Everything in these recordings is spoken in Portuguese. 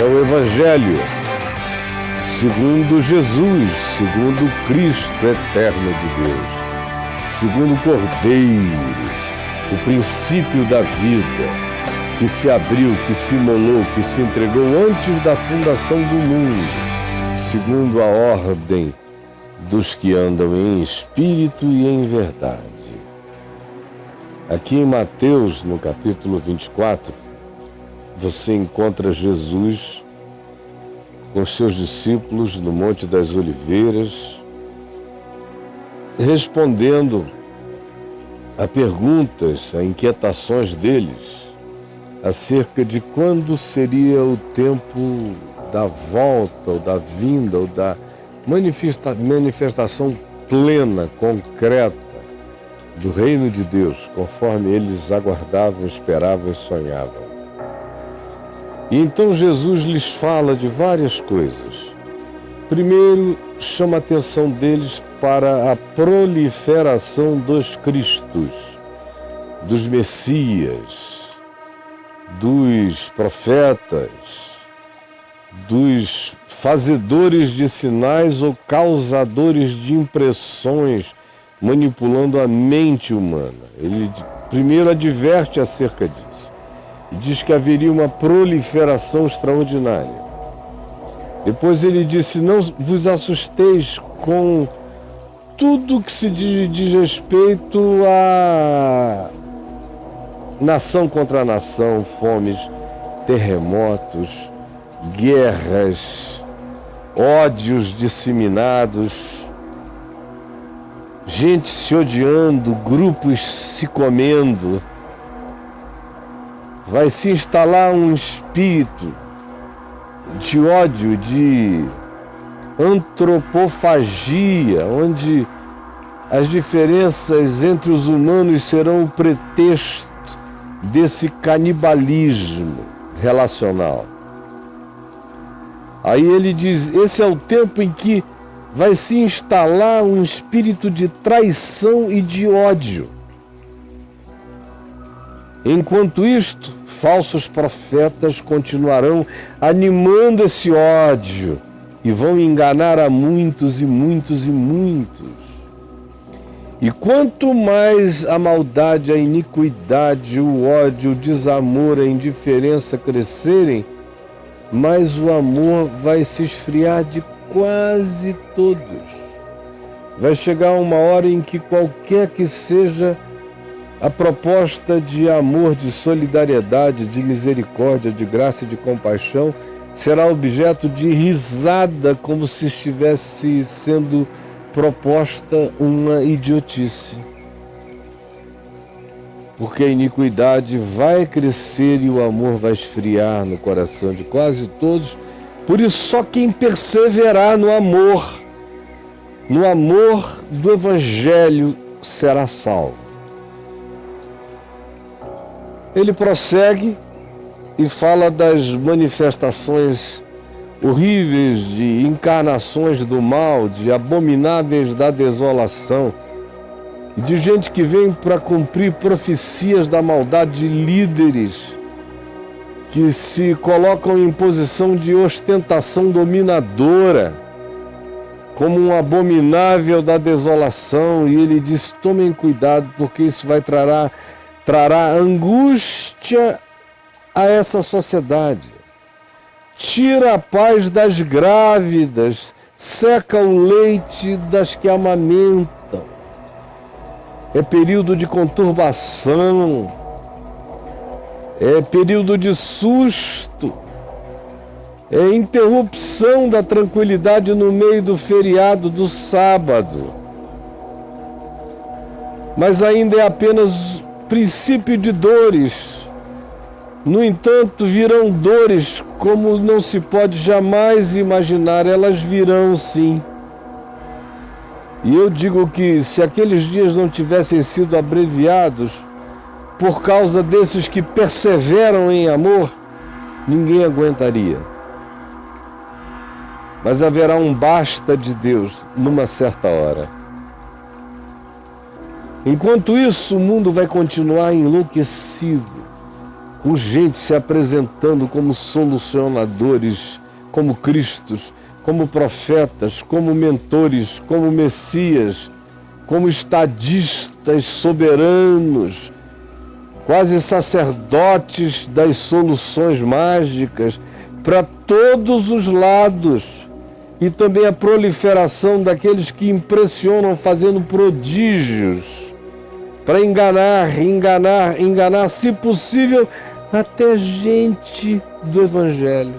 é o Evangelho, segundo Jesus, segundo o Cristo eterno de Deus, segundo o Cordeiro, o princípio da vida, que se abriu, que se imolou, que se entregou antes da fundação do mundo, segundo a ordem dos que andam em espírito e em verdade. Aqui em Mateus, no capítulo 24, você encontra Jesus com seus discípulos no Monte das Oliveiras, respondendo a perguntas, a inquietações deles acerca de quando seria o tempo da volta, ou da vinda, ou da manifestação plena, concreta do reino de Deus, conforme eles aguardavam, esperavam e sonhavam. E então Jesus lhes fala de várias coisas. Primeiro, chama a atenção deles para a proliferação dos Cristos, dos Messias, dos profetas, dos fazedores de sinais ou causadores de impressões, manipulando a mente humana. Ele primeiro adverte acerca disso e diz que haveria uma proliferação extraordinária. Depois ele disse: não vos assusteis com tudo que se diz respeito a nação contra nação, fomes, terremotos, guerras, ódios disseminados, gente se odiando, grupos se comendo. Vai se instalar um espírito de ódio, de antropofagia, onde as diferenças entre os humanos serão o pretexto desse canibalismo relacional. Aí ele diz: esse é o tempo em que vai se instalar um espírito de traição e de ódio. Enquanto isto, falsos profetas continuarão animando esse ódio e vão enganar a muitos e muitos e muitos. E quanto mais a maldade, a iniquidade, o ódio, o desamor, a indiferença crescerem, mais o amor vai se esfriar de quase todos. Vai chegar uma hora em que qualquer que seja a proposta de amor, de solidariedade, de misericórdia, de graça e de compaixão será objeto de risada, como se estivesse sendo proposta uma idiotice. Porque a iniquidade vai crescer e o amor vai esfriar no coração de quase todos. Por isso, só quem perseverar no amor do Evangelho, será salvo. Ele prossegue e fala das manifestações horríveis de encarnações do mal, de abomináveis da desolação, de gente que vem para cumprir profecias da maldade, de líderes que se colocam em posição de ostentação dominadora, como um abominável da desolação. E ele diz: tomem cuidado, porque isso vai trará angústia a essa sociedade. Tira a paz das grávidas, seca o leite das que amamentam. É período de conturbação, é período de susto, é interrupção da tranquilidade no meio do feriado do sábado. Mas ainda é apenas princípio de dores. No entanto, virão dores como não se pode jamais imaginar. Elas virão, sim. E eu digo que se aqueles dias não tivessem sido abreviados por causa desses que perseveram em amor, ninguém aguentaria. Mas haverá um basta de Deus numa certa hora. Enquanto isso, o mundo vai continuar enlouquecido, com gente se apresentando como solucionadores, como Cristos, como profetas, como mentores, como Messias, como estadistas soberanos, quase sacerdotes das soluções mágicas para todos os lados. E também a proliferação daqueles que impressionam fazendo prodígios para enganar, se possível, até gente do Evangelho.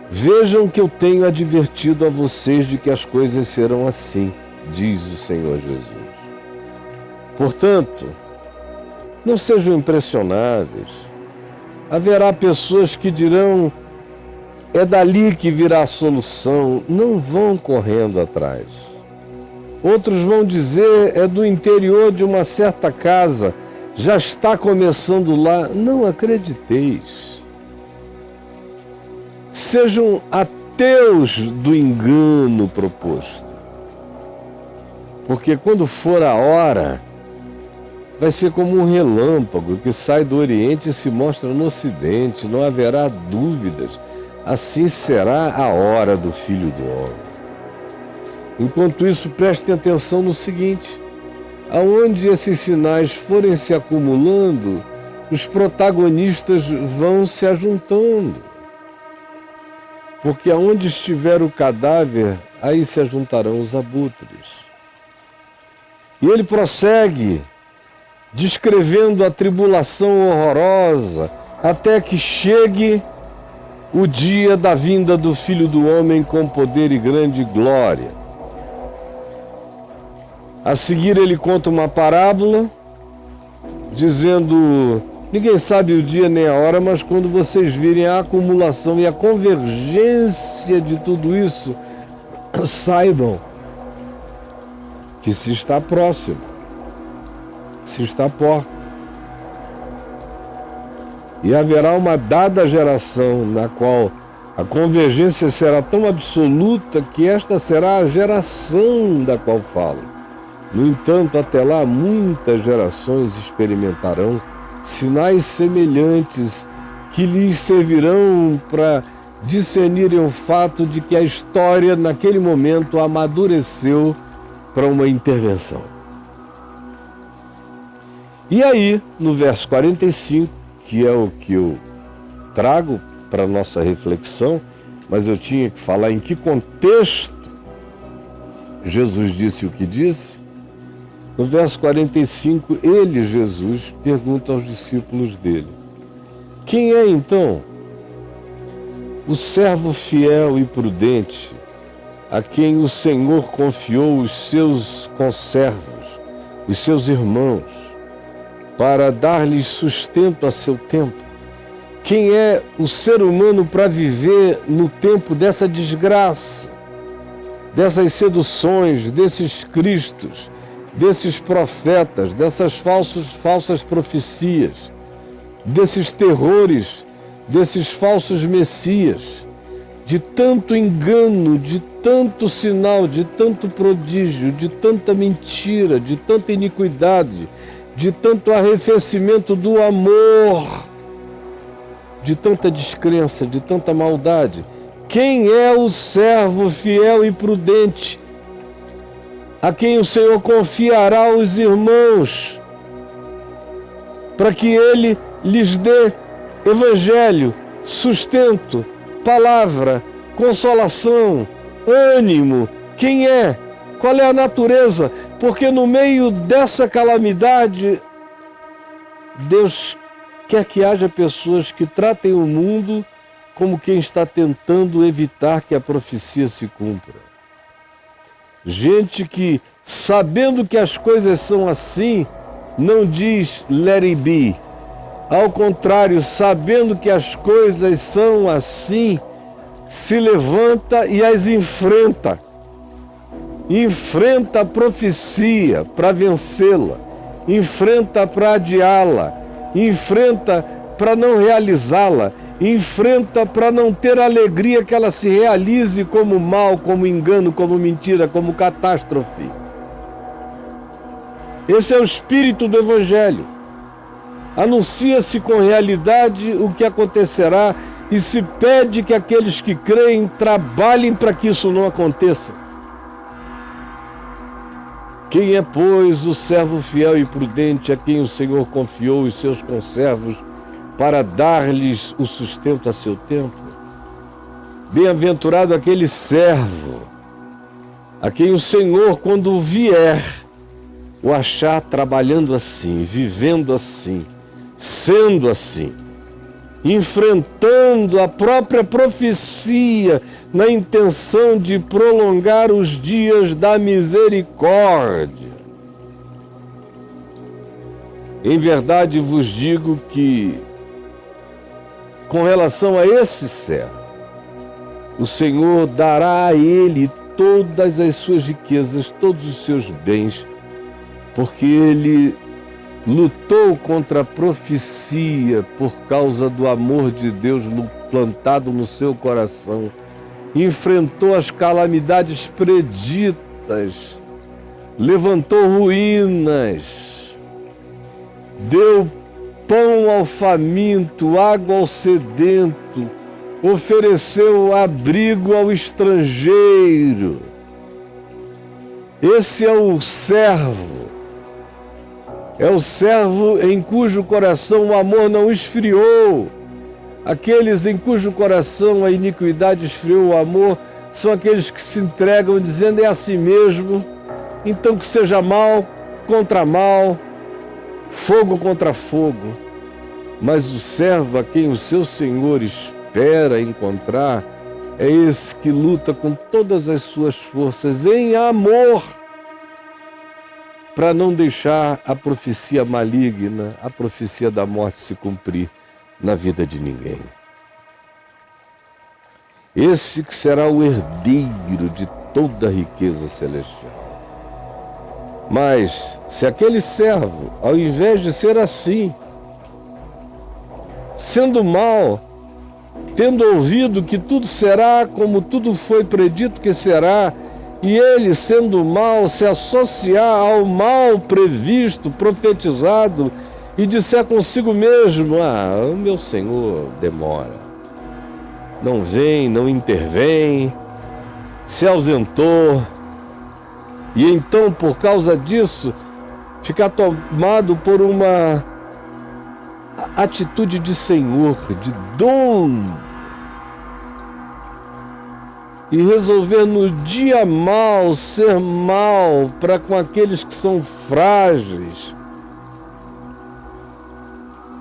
Vejam que eu tenho advertido a vocês de que as coisas serão assim, diz o Senhor Jesus. Portanto, não sejam impressionáveis. Haverá pessoas que dirão: é dali que virá a solução. Não vão correndo atrás. Outros vão dizer: é do interior de uma certa casa, já está começando lá. Não acrediteis. Sejam ateus do engano proposto. Porque quando for a hora, vai ser como um relâmpago que sai do Oriente e se mostra no Ocidente. Não haverá dúvidas. Assim será a hora do Filho do Homem. Enquanto isso, prestem atenção no seguinte: aonde esses sinais forem se acumulando, os protagonistas vão se ajuntando. Porque aonde estiver o cadáver, aí se ajuntarão os abutres. E ele prossegue, descrevendo a tribulação horrorosa, até que chegue o dia da vinda do Filho do Homem com poder e grande glória. A seguir ele conta uma parábola, dizendo: ninguém sabe o dia nem a hora, mas quando vocês virem a acumulação e a convergência de tudo isso, saibam que se está próximo, se está porta. E haverá uma dada geração na qual a convergência será tão absoluta que esta será a geração da qual falo. No entanto, até lá, muitas gerações experimentarão sinais semelhantes que lhes servirão para discernirem o fato de que a história, naquele momento, amadureceu para uma intervenção. E aí, no verso 45, que é o que eu trago para a nossa reflexão, mas eu tinha que falar em que contexto Jesus disse o que disse. No verso 45, ele, Jesus, pergunta aos discípulos dele: quem é então o servo fiel e prudente a quem o Senhor confiou os seus conservos, os seus irmãos, para dar-lhes sustento a seu tempo? Quem é o ser humano para viver no tempo dessa desgraça, dessas seduções, desses cristos, desses profetas, dessas falsas profecias, desses terrores, desses falsos messias, de tanto engano, de tanto sinal, de tanto prodígio, de tanta mentira, de tanta iniquidade, de tanto arrefecimento do amor, de tanta descrença, de tanta maldade? Quem é o servo fiel e prudente a quem o Senhor confiará os irmãos, para que ele lhes dê evangelho, sustento, palavra, consolação, ânimo? Quem é? Qual é a natureza? Porque no meio dessa calamidade, Deus quer que haja pessoas que tratem o mundo como quem está tentando evitar que a profecia se cumpra. Gente que, sabendo que as coisas são assim, não diz let it be. Ao contrário, sabendo que as coisas são assim, se levanta e as enfrenta. Enfrenta a profecia para vencê-la. Enfrenta para adiá-la. Enfrenta para não realizá-la. Enfrenta para não ter a alegria que ela se realize como mal, como engano, como mentira, como catástrofe. Esse é o espírito do Evangelho. Anuncia-se com realidade o que acontecerá e se pede que aqueles que creem trabalhem para que isso não aconteça. Quem é, pois, o servo fiel e prudente a quem o Senhor confiou os seus conservos para dar-lhes o sustento a seu tempo? Bem-aventurado aquele servo a quem o Senhor, quando vier, o achar trabalhando assim, vivendo assim, sendo assim, enfrentando a própria profecia na intenção de prolongar os dias da misericórdia. Em verdade vos digo que, com relação a esse servo, o Senhor dará a ele todas as suas riquezas, todos os seus bens, porque ele lutou contra a profecia por causa do amor de Deus plantado no seu coração, enfrentou as calamidades preditas, levantou ruínas, deu pão ao faminto, água ao sedento, ofereceu abrigo ao estrangeiro. Esse é o servo em cujo coração o amor não esfriou. Aqueles em cujo coração a iniquidade esfriou o amor são aqueles que se entregam dizendo: é assim mesmo, então que seja mal contra mal, fogo contra fogo. Mas o servo a quem o seu Senhor espera encontrar é esse que luta com todas as suas forças em amor, para não deixar a profecia maligna, a profecia da morte se cumprir na vida de ninguém. Esse que será o herdeiro de toda a riqueza celestial. Mas se aquele servo, ao invés de ser assim, sendo mau, tendo ouvido que tudo será como tudo foi predito que será, e ele, sendo mau, se associar ao mal previsto, profetizado, e disser consigo mesmo: o meu Senhor demora, não vem, não intervém, se ausentou, e então, por causa disso, ficar tomado por uma atitude de Senhor, de dom, e resolver no dia mal ser mal para com aqueles que são frágeis,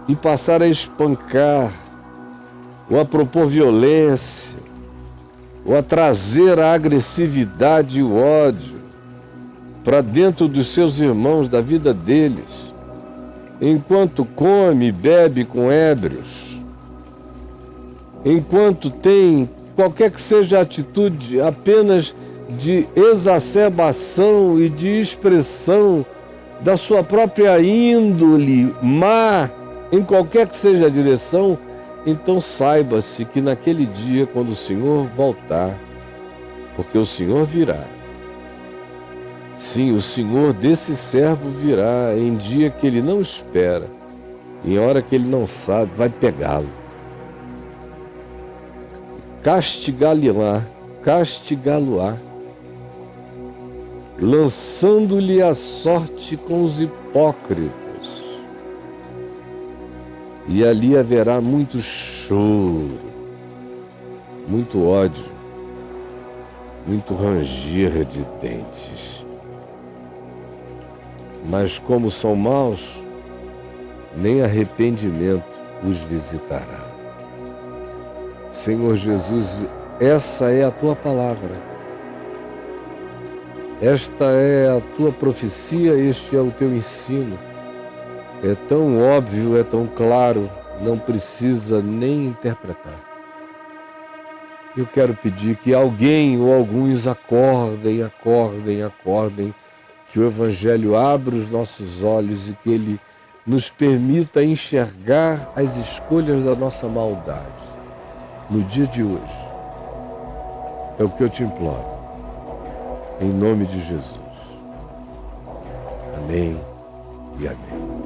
e passar a espancar, ou a propor violência, ou a trazer a agressividade e o ódio para dentro dos seus irmãos, da vida deles, enquanto come e bebe com ébrios, enquanto tem qualquer que seja a atitude apenas de exacerbação e de expressão da sua própria índole má, em qualquer que seja a direção, então saiba-se que naquele dia, quando o Senhor voltar, porque o Senhor virá, sim, o Senhor desse servo virá em dia que ele não espera, em hora que ele não sabe, vai pegá-lo, castigá-lo-á, lançando-lhe a sorte com os hipócritas. E ali haverá muito choro, muito ódio, muito ranger de dentes. Mas como são maus, nem arrependimento os visitará. Senhor Jesus, essa é a tua palavra. Esta é a tua profecia, este é o teu ensino. É tão óbvio, é tão claro, não precisa nem interpretar. Eu quero pedir que alguém ou alguns acordem, que o Evangelho abra os nossos olhos e que ele nos permita enxergar as escolhas da nossa maldade no dia de hoje. É o que eu te imploro, em nome de Jesus. Amém e amém.